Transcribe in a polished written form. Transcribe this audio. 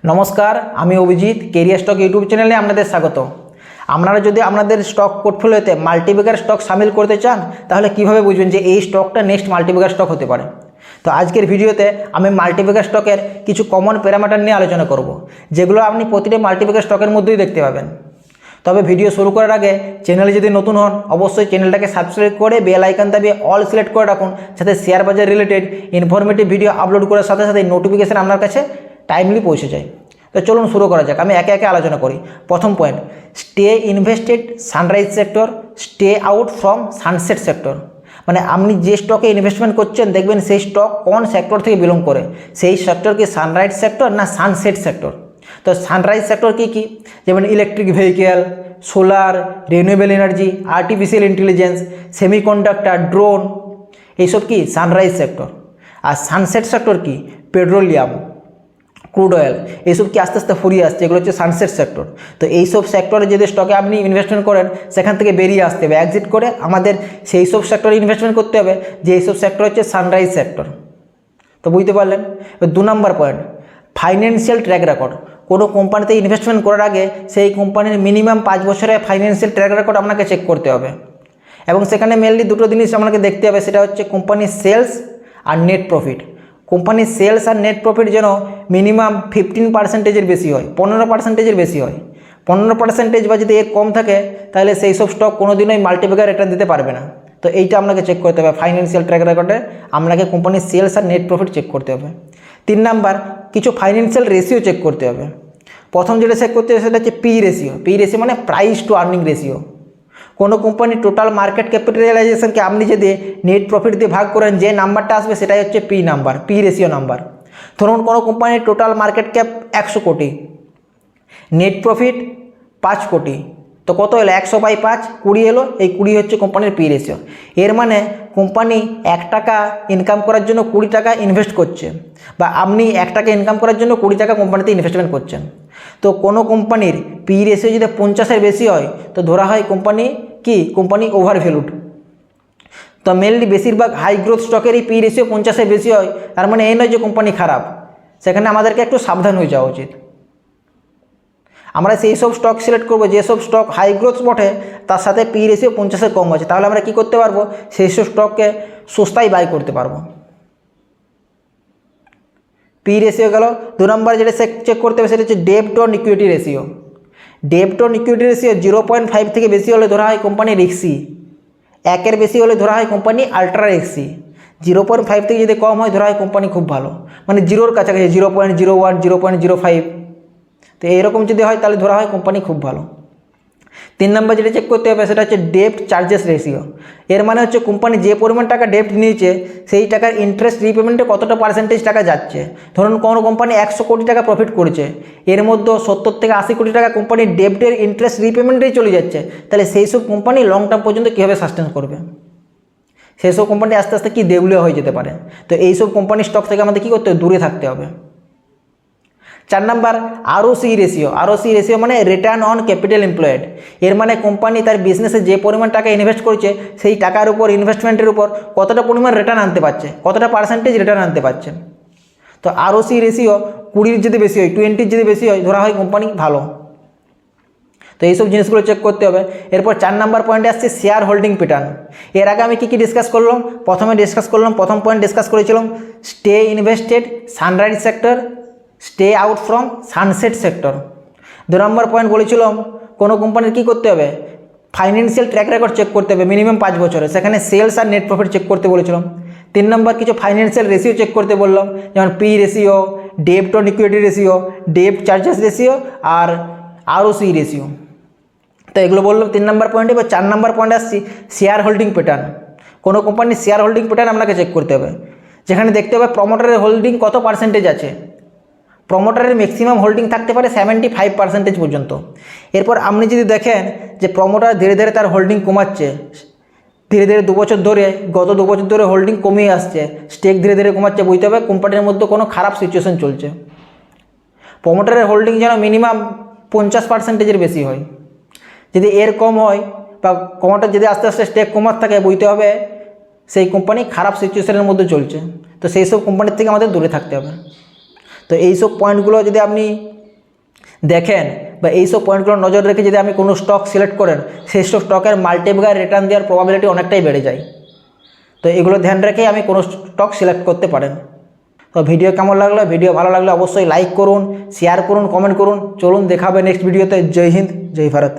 নমস্কার, আমি Abhijit. Career stock YouTube চ্যানেলে আপনাদের স্বাগত। আপনারা যদি আপনাদের স্টক পোর্টফোলিওতে মাল্টিব্যাগার স্টক সামিল করতে চান, তাহলে কিভাবে বুঝবেন যে এই স্টকটা নেক্সট মাল্টিব্যাগার স্টক হতে পারে। তো আজকের ভিডিওতে আমি মাল্টিব্যাগার স্টকের কিছু কমন প্যারামিটার নিয়ে আলোচনা করব, যেগুলো আপনি প্রতিটি মাল্টিব্যাগার স্টকের মধ্যেই দেখতে পাবেন। তবে ভিডিও শুরু করার আগে চ্যানেলে যদি নতুন হন, অবশ্যই চ্যানেলটাকে সাবস্ক্রাইব করে বেল আইকন দাবিয়ে অল সিলেক্ট করে রাখুন, যাতে শেয়ার বাজার রিলেটেড ইনফরমেটিভ ভিডিও আপলোড করার সাথে সাথে নোটিফিকেশান আপনার কাছে টাইমলি পৌঁছে যায়। তো চলুন শুরু করা যাক। আমি একে একে আলোচনা করি। প্রথম point, stay invested sunrise sector, stay out from sunset sector. মানে আপনি যে স্টকে ইনভেস্টমেন্ট করছেন, দেখবেন সেই স্টক কোন সেক্টর থেকে বিলং করে, সেই সেক্টর কি সানরাইজ সেক্টর না সানসেট সেক্টর। তো সানরাইজ সেক্টর কী কী, যেমন electric vehicle, solar, renewable energy, artificial intelligence, semiconductor, drone, এইসব কি সানরাইজ সেক্টর। আর সানসেট সেক্টর কি, পেট্রোলিয়াম, ক্রুড অয়েল, এইসব কি আস্তে আস্তে ফুরিয়ে আসছে, এগুলো হচ্ছে সানসেট সেক্টর। তো এইসব সেক্টরে যদি স্টকে আপনি ইনভেস্টমেন্ট করেন, সেখান থেকে বেরিয়ে আসতে হবে, এক্সিট করে আমাদের সেই সব সেক্টরে ইনভেস্টমেন্ট করতে হবে যে এইসব সেক্টর হচ্ছে সানরাইজ সেক্টর। তো বুঝতে পারলেন। এবার 2 নম্বর পয়েন্ট, ফাইন্যান্সিয়াল ট্র্যাক রেকর্ড। কোনো কোম্পানিতে ইনভেস্টমেন্ট করার আগে সেই কোম্পানির মিনিমাম 5 বছরের ফাইন্যান্সিয়াল ট্র্যাক রেকর্ড আপনাকে চেক করতে হবে, এবং সেখানে মেনলি দুটো জিনিস আপনাকে দেখতে হবে, সেটা হচ্ছে কোম্পানির সেলস আর নেট প্রফিট। কোম্পানির সেলস আর নেট প্রফিট যেন মিনিমাম 15% বেশি হয়, 15% বেশি হয়। 15% বা যদি এর কম থাকে, তাহলে সেই সব স্টক কোনো দিনই মাল্টিব্যাগার রিটার্ন দিতে পারবে না। তো এইটা আপনাকে চেক করতে হবে, ফাইন্যান্সিয়াল ট্র্যাক রেকর্ডে আপনাকে কোম্পানির সেলস আর নেট প্রফিট চেক করতে হবে। 3 নাম্বার, কিছু ফাইন্যান্সিয়াল রেশিও চেক করতে হবে। প্রথম যেটা চেক করতে হবে সেটা হচ্ছে পি রেশিও। পি রেশিও মানে প্রাইস টু আর্নিং রেশিও। কোনো কোম্পানির টোটাল মার্কেট ক্যাপিটালাইজেশনকে আপনি যদি নেট প্রফিট দিয়ে ভাগ করেন, যে নাম্বারটা আসবে সেটাই হচ্ছে P number, P ratio number. ধরুন কোনো কোম্পানির টোটাল মার্কেট ক্যাপ 100 কোটি, নেট প্রফিট 5 কোটি, তো কত এলো, 100/5, 20 এলো। এই 20 হচ্ছে কোম্পানির পি রেশিও। এর মানে কোম্পানি 1 টাকা ইনকাম করার জন্য 20 টাকা ইনভেস্ট করছে, বা আপনি 1 টাকা ইনকাম করার জন্য 20 টাকা কোম্পানিতে ইনভেস্টমেন্ট করছেন। তো কোনো কোম্পানির পি রেশিও যদি 50-এর বেশি হয়, তো ধরা হয় কোম্পানি কি, কোম্পানি ওভার ভ্যালুড। তো মেনলি বেশিরভাগ হাই গ্রোথ স্টকেরই পি রেশিও 50-এর বেশি হয়। তার মানে এই নয় যে কোম্পানি খারাপ, সেখানে আমাদেরকে একটু সাবধান হয়ে যাওয়া উচিত। আমরা সেই সব স্টক সিলেক্ট করবো যেসব স্টক হাই গ্রোথ বটে, তার সাথে পি রেশিও 50-এর কম আছে, তাহলে আমরা কী করতে পারবো, সেই সব স্টককে সস্তায় বাই করতে পারবো। পি রেশিও গেল। 2 নম্বর যেটা চেক করতে হবে সেটা হচ্ছে ডেব্ট অন ইকুইটি রেশিও। ডেব্ট অন ইকুইটি রেশিও 0.5 থেকে বেশি হলে ধরা হয় কোম্পানি রিস্কি, 1-এর বেশি হলে ধরা হয় কোম্পানি আলট্রা রিস্কি, 0.5 থেকে যদি কম হয় ধরা হয় কোম্পানি খুব ভালো, মানে জিরোর কাছাকাছি 0.01, 0.05। তো এইরকম যদি হয় তাহলে ধরা হয় কোম্পানি খুব ভালো। 3 নম্বর যেটা চেক করতে হবে সেটা হচ্ছে ডেপ্ট চার্জেস রেশিও। এর মানে হচ্ছে কোম্পানি যে পরিমাণ টাকা ডেপ্ট নিয়েছে, সেই টাকার ইন্টারেস্ট রিপেমেন্টে কতটা পার্সেন্টেজ টাকা যাচ্ছে। ধরুন কোনো কোম্পানি 100 কোটি টাকা প্রফিট করেছে, এর মধ্যে 70 থেকে 80 কোটি টাকা কোম্পানির ডেপ্টের ইন্টারেস্ট রিপেমেন্টেই চলে যাচ্ছে, তাহলে সেই সব কোম্পানি লং টার্ম পর্যন্ত কীভাবে সাস্টেন করবে, সেই সব কোম্পানি আস্তে আস্তে কি দেউলিয়া হয়ে যেতে পারে। তো এইসব কোম্পানির স্টক থেকে আমাদের কী করতে হবে, দূরে থাকতে হবে। 4 number ROC ratio. ROC ratio মানে রিটার্ন অন ক্যাপিটাল এমপ্লয়েড। এর মানে কোম্পানি তার বিজনেসে যে পরিমাণ টাকা ইনভেস্ট করছে, সেই টাকার উপর, ইনভেস্টমেন্টের উপর কতটা পরিমাণ রিটার্ন আনতে পারছে, কতটা পার্সেন্টেজ রিটার্ন আনতে পারছে। তো আরওসি রেশিও 20-র যদি বেশি হয়, 20-র যদি বেশি হয়, ধরা হয় কোম্পানি ভালো। তো এইসব জিনিসগুলো চেক করতে হবে। এরপর 4 নাম্বার পয়েন্টে আসছে শেয়ার হোল্ডিং প্যাটার্ন। এর আগে আমি কী ডিসকাস করলাম, প্রথম পয়েন্ট ডিসকাস করেছিলাম stay invested sunrise sector, stay out from sunset sector. 2 number point বলেছিলাম কোনো কোম্পানির কী করতে হবে, ফাইন্যান্সিয়াল ট্র্যাক রেকর্ড চেক করতে হবে মিনিমাম 5 বছরে, সেখানে সেলস আর নেট প্রফিট চেক করতে বলেছিলাম। 3 নম্বর কিছু ফাইন্যান্সিয়াল রেশিও চেক করতে বললাম, যেমন পি রেশিও, ডেব্ট অন ইকুইটি রেশিও, ডেব্ট চার্জেস রেশিও আর আরওসি রেশিও। তো এগুলো বললাম 3 নম্বর পয়েন্টে। এবার 4 নম্বর পয়েন্ট আসছি শেয়ার হোল্ডিং প্যাটার্ন। কোনো কোম্পানির শেয়ার হোল্ডিং প্যাটার্ন আপনাকে চেক করতে হবে, যেখানে দেখতে হবে প্রমোটারের হোল্ডিং কত পার্সেন্টেজ আছে। প্রমোটারের ম্যাক্সিমাম হোল্ডিং থাকতে পারে 75% পর্যন্ত। এরপর আপনি যদি দেখেন যে প্রমোটার ধীরে ধীরে তার হোল্ডিং কমাচ্ছে, ধীরে ধীরে 2 বছর ধরে, গত 2 বছর ধরে হোল্ডিং কমিয়ে আসছে, স্টেক ধীরে ধীরে কমাচ্ছে, বুঝতে হবে কোম্পানির মধ্যে কোনো খারাপ সিচুয়েশন চলছে। প্রমোটারের হোল্ডিং যেন মিনিমাম 50%-এর বেশি হয়। যদি এর কম হয় বা প্রমোটার যদি আস্তে আস্তে স্টেক কমাতে থাকে, বুঝতে হবে সেই কোম্পানি খারাপ সিচুয়েশনের মধ্যে চলছে। তো সেই সব কোম্পানির থেকে আমাদের দূরে থাকতে হবে। তো এই সব পয়েন্টগুলো যদি আপনি দেখেন বা এইসব পয়েন্টগুলো নজর রেখে যদি আমি কোনো স্টক সিলেক্ট করেন, সেই সব স্টকের মাল্টিপ্লায়ার রিটার্ন দেওয়ার প্রবাবিলিটি অনেকটাই বেড়ে যায়। তো এগুলো ধ্যান রেখেই আমি কোনো স্টক সিলেক্ট করতে পারেন। তো ভিডিও কেমন লাগলো? ভিডিও ভালো লাগলে অবশ্যই লাইক করুন, শেয়ার করুন, কমেন্ট করুন। চলুন দেখা হবে নেক্সট ভিডিওতে। জয় হিন্দ, জয় ভারত।